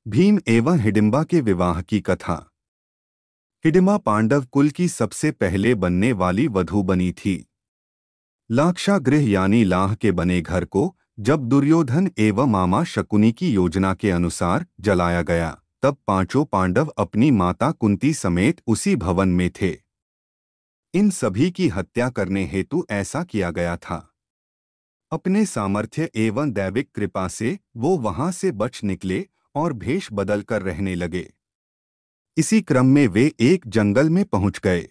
भीम एवं हिडिंबा के विवाह की कथा। हिडिंबा पांडव कुल की सबसे पहले बनने वाली वधू बनी थी। लाक्षागृह यानी लाह के बने घर को जब दुर्योधन एवं मामा शकुनी की योजना के अनुसार जलाया गया, तब पांचों पांडव अपनी माता कुंती समेत उसी भवन में थे। इन सभी की हत्या करने हेतु ऐसा किया गया था। अपने सामर्थ्य एवं दैविक कृपा से वो वहां से बच निकले और भेष बदलकर रहने लगे। इसी क्रम में वे एक जंगल में पहुंच गए।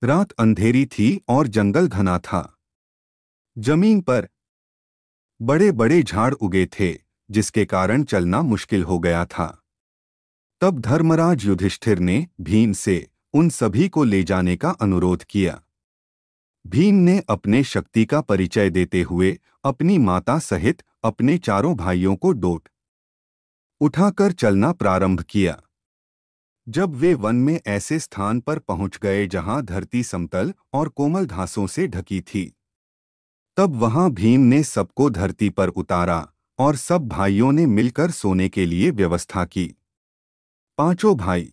रात अंधेरी थी और जंगल घना था। जमीन पर बड़े बड़े झाड़ उगे थे, जिसके कारण चलना मुश्किल हो गया था। तब धर्मराज युधिष्ठिर ने भीम से उन सभी को ले जाने का अनुरोध किया। भीम ने अपने शक्ति का परिचय देते हुए अपनी माता सहित अपने चारों भाइयों को डोट उठाकर चलना प्रारंभ किया। जब वे वन में ऐसे स्थान पर पहुंच गए जहां धरती समतल और कोमल घासों से ढकी थी, तब वहां भीम ने सबको धरती पर उतारा और सब भाइयों ने मिलकर सोने के लिए व्यवस्था की। पांचों भाई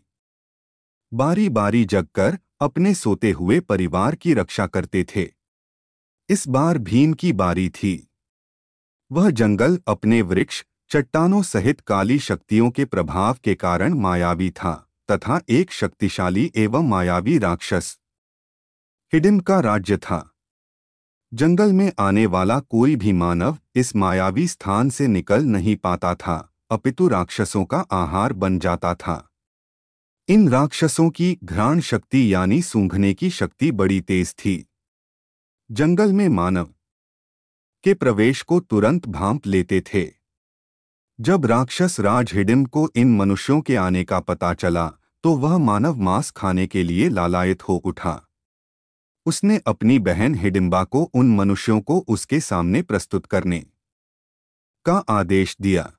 बारी बारी जगकर अपने सोते हुए परिवार की रक्षा करते थे। इस बार भीम की बारी थी। वह जंगल अपने वृक्ष, चट्टानों सहित काली शक्तियों के प्रभाव के कारण मायावी था तथा एक शक्तिशाली एवं मायावी राक्षस हिडिंब का राज्य था। जंगल में आने वाला कोई भी मानव इस मायावी स्थान से निकल नहीं पाता था, अपितु राक्षसों का आहार बन जाता था। इन राक्षसों की घ्राण शक्ति यानी सूंघने की शक्ति बड़ी तेज थी। जंगल में मानव के प्रवेश को तुरंत भांप लेते थे। जब राक्षस राज हिडिंब को इन मनुष्यों के आने का पता चला, तो वह मानव मांस खाने के लिए लालायित हो उठा। उसने अपनी बहन हिडिंबा को उन मनुष्यों को उसके सामने प्रस्तुत करने का आदेश दिया।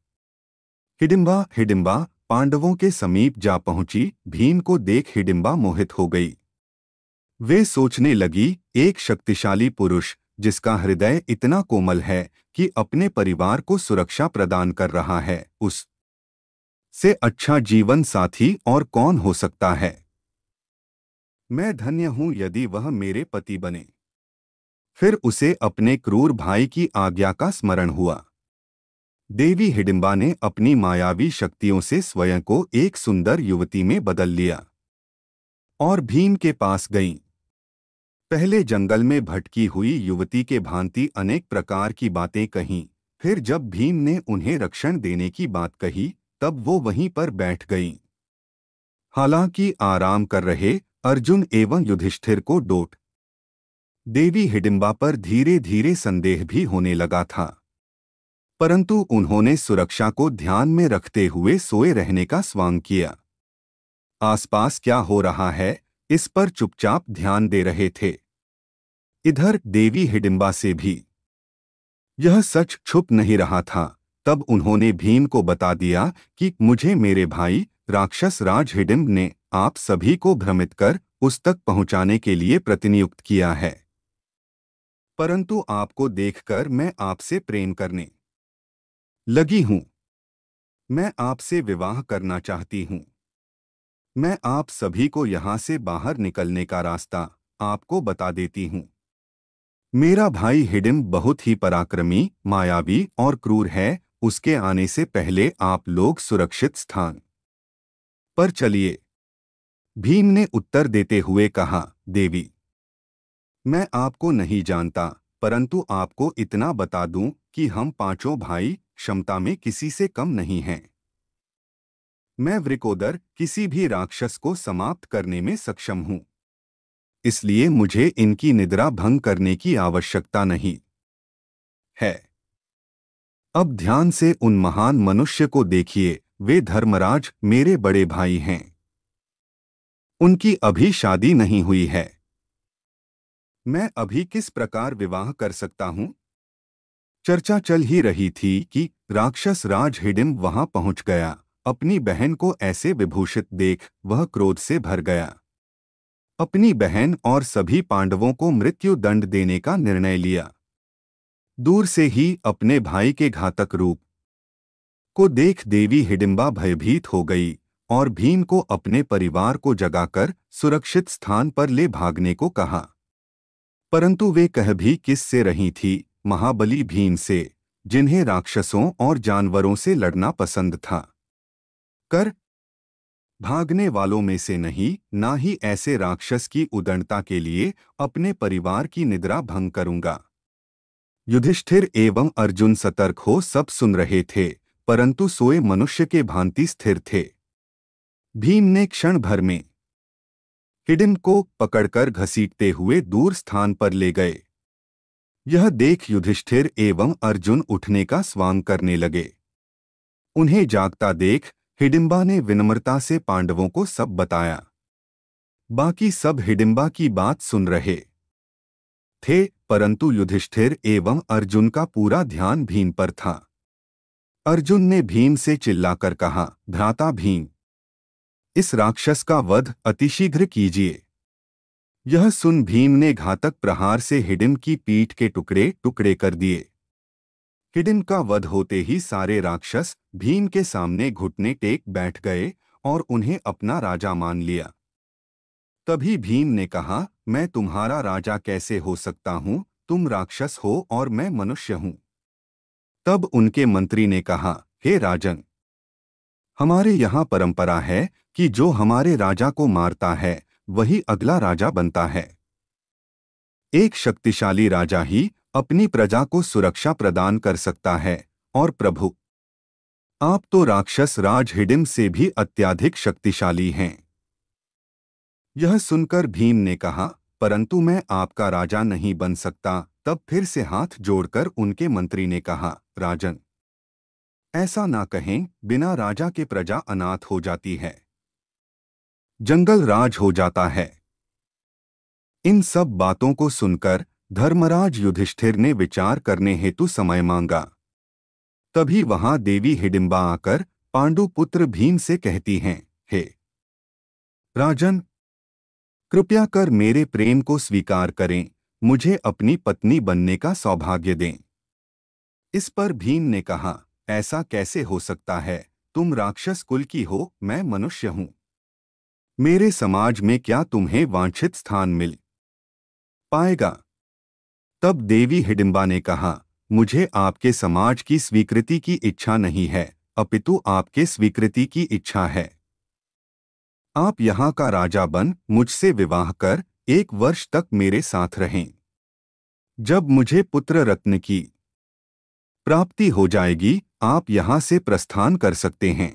हिडिंबा पांडवों के समीप जा पहुंची। भीम को देख हिडिंबा मोहित हो गई। वे सोचने लगी, एक शक्तिशाली पुरुष जिसका हृदय इतना कोमल है कि अपने परिवार को सुरक्षा प्रदान कर रहा है, उस से अच्छा जीवन साथी और कौन हो सकता है। मैं धन्य हूं यदि वह मेरे पति बने। फिर उसे अपने क्रूर भाई की आज्ञा का स्मरण हुआ। देवी हिडिंबा ने अपनी मायावी शक्तियों से स्वयं को एक सुंदर युवती में बदल लिया और भीम के पास गईं। पहले जंगल में भटकी हुई युवती के भांति अनेक प्रकार की बातें कहीं। फिर जब भीम ने उन्हें रक्षण देने की बात कही, तब वो वहीं पर बैठ गईं। हालांकि आराम कर रहे अर्जुन एवं युधिष्ठिर को डोट देवी हिडिंबा पर धीरे धीरे संदेह भी होने लगा था, परंतु उन्होंने सुरक्षा को ध्यान में रखते हुए सोए रहने का स्वांग किया। आसपास क्या हो रहा है, इस पर चुपचाप ध्यान दे रहे थे। इधर देवी हिडिंबा से भी यह सच छुप नहीं रहा था। तब उन्होंने भीम को बता दिया कि मुझे मेरे भाई राक्षस राज हिडिंब ने आप सभी को भ्रमित कर उस तक पहुंचाने के लिए प्रतिनियुक्त किया है, परंतु आपको देखकर मैं आपसे प्रेम करने लगी हूं। मैं आपसे विवाह करना चाहती हूं। मैं आप सभी को यहां से बाहर निकलने का रास्ता आपको बता देती हूं। मेरा भाई हिडिंब बहुत ही पराक्रमी, मायावी और क्रूर है। उसके आने से पहले आप लोग सुरक्षित स्थान पर चलिए। भीम ने उत्तर देते हुए कहा, देवी, मैं आपको नहीं जानता, परंतु आपको इतना बता दूं कि हम पांचों भाई क्षमता में किसी से कम नहीं हैं। मैं वृकोदर किसी भी राक्षस को समाप्त करने में सक्षम हूं, इसलिए मुझे इनकी निद्रा भंग करने की आवश्यकता नहीं है। अब ध्यान से उन महान मनुष्य को देखिए, वे धर्मराज मेरे बड़े भाई हैं। उनकी अभी शादी नहीं हुई है। मैं अभी किस प्रकार विवाह कर सकता हूं? चर्चा चल ही रही थी कि राक्षस राज हिडिंब वहां पहुंच गया। अपनी बहन को ऐसे विभूषित देख वह क्रोध से भर गया। अपनी बहन और सभी पांडवों को मृत्यु दंड देने का निर्णय लिया। दूर से ही अपने भाई के घातक रूप को देख देवी हिडिंबा भयभीत हो गई और भीम को अपने परिवार को जगाकर सुरक्षित स्थान पर ले भागने को कहा। परंतु वे कह भी किससे रही थी, महाबली भीम से, जिन्हें राक्षसों और जानवरों से लड़ना पसंद था। कर भागने वालों में से नहीं, ना ही ऐसे राक्षस की उदंडता के लिए अपने परिवार की निद्रा भंग करूंगा। युधिष्ठिर एवं अर्जुन सतर्क हो सब सुन रहे थे, परंतु सोए मनुष्य के भांति स्थिर थे। भीम ने क्षण भर में हिडिंब को पकड़कर घसीटते हुए दूर स्थान पर ले गए। यह देख युधिष्ठिर एवं अर्जुन उठने का स्वांग करने लगे। उन्हें जागता देख हिडिंबा ने विनम्रता से पांडवों को सब बताया। बाकी सब हिडिंबा की बात सुन रहे थे, परंतु युधिष्ठिर एवं अर्जुन का पूरा ध्यान भीम पर था। अर्जुन ने भीम से चिल्लाकर कहा, भ्राता भीम, इस राक्षस का वध अतिशीघ्र कीजिए। यह सुन भीम ने घातक प्रहार से हिडिंब की पीठ के टुकड़े टुकड़े कर दिए। हिडिंब का वध होते ही सारे राक्षस भीम के सामने घुटने टेक बैठ गए और उन्हें अपना राजा मान लिया। तभी भीम ने कहा, मैं तुम्हारा राजा कैसे हो सकता हूँ, तुम राक्षस हो और मैं मनुष्य हूँ। तब उनके मंत्री ने कहा, हे राजन, हमारे यहाँ परंपरा है कि जो हमारे राजा को मारता है वही अगला राजा बनता है। एक शक्तिशाली राजा ही अपनी प्रजा को सुरक्षा प्रदान कर सकता है, और प्रभु, आप तो राक्षस राज हिडिंब से भी अत्यधिक शक्तिशाली हैं। यह सुनकर भीम ने कहा, परंतु मैं आपका राजा नहीं बन सकता। तब फिर से हाथ जोड़कर उनके मंत्री ने कहा, राजन, ऐसा ना कहें, बिना राजा के प्रजा अनाथ हो जाती है, जंगल राज हो जाता है। इन सब बातों को सुनकर धर्मराज युधिष्ठिर ने विचार करने हेतु समय मांगा। तभी वहां देवी हिडिंबा आकर पांडु पुत्र भीम से कहती हैं, हे राजन, कृपया कर मेरे प्रेम को स्वीकार करें, मुझे अपनी पत्नी बनने का सौभाग्य दें। इस पर भीम ने कहा, ऐसा कैसे हो सकता है, तुम राक्षस कुल की हो, मैं मनुष्य हूं। मेरे समाज में क्या तुम्हें वांछित स्थान मिल पाएगा। तब देवी हिडिंबा ने कहा, मुझे आपके समाज की स्वीकृति की इच्छा नहीं है, अपितु आपके स्वीकृति की इच्छा है। आप यहाँ का राजा बन मुझसे विवाह कर 1 वर्ष तक मेरे साथ रहें। जब मुझे पुत्र रत्न की प्राप्ति हो जाएगी, आप यहाँ से प्रस्थान कर सकते हैं।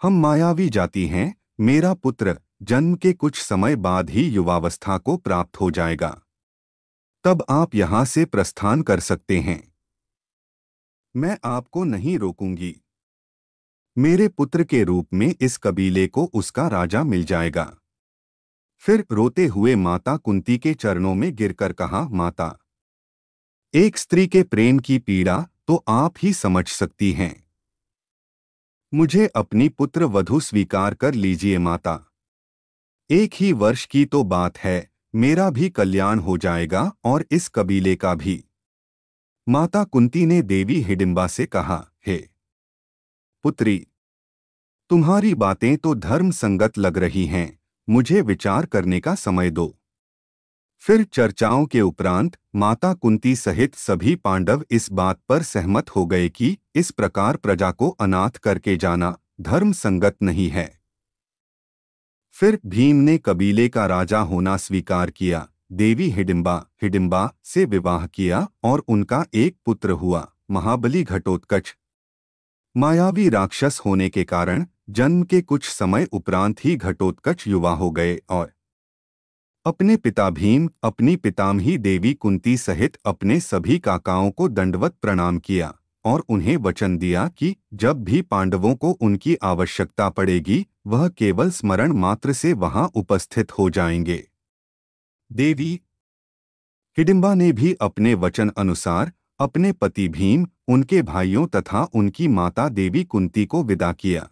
हम मायावी जाति हैं, मेरा पुत्र जन्म के कुछ समय बाद ही युवावस्था को प्राप्त हो जाएगा, तब आप यहाँ से प्रस्थान कर सकते हैं। मैं आपको नहीं रोकूंगी। मेरे पुत्र के रूप में इस कबीले को उसका राजा मिल जाएगा। फिर रोते हुए माता कुंती के चरणों में गिरकर कहा, माता, एक स्त्री के प्रेम की पीड़ा तो आप ही समझ सकती हैं। मुझे अपनी पुत्र वधू स्वीकार कर लीजिए माता। 1 ही वर्ष की तो बात है, मेरा भी कल्याण हो जाएगा और इस कबीले का भी। माता कुंती ने देवी हिडिंबा से कहा, हे पुत्री, तुम्हारी बातें तो धर्म संगत लग रही हैं, मुझे विचार करने का समय दो। फिर चर्चाओं के उपरांत माता कुंती सहित सभी पांडव इस बात पर सहमत हो गए कि इस प्रकार प्रजा को अनाथ करके जाना धर्म संगत नहीं है। फिर भीम ने कबीले का राजा होना स्वीकार किया, देवी हिडिंबा से विवाह किया और उनका एक पुत्र हुआ, महाबली घटोत्कच। मायावी राक्षस होने के कारण जन्म के कुछ समय उपरांत ही घटोत्कच युवा हो गए और अपने पिता भीम, अपनी पितामही देवी कुंती सहित अपने सभी काकाओं को दंडवत प्रणाम किया और उन्हें वचन दिया कि जब भी पांडवों को उनकी आवश्यकता पड़ेगी, वह केवल स्मरण मात्र से वहां उपस्थित हो जाएंगे। देवी हिडिंबा ने भी अपने वचन अनुसार अपने पति भीम, उनके भाइयों तथा उनकी माता देवी कुंती को विदा किया।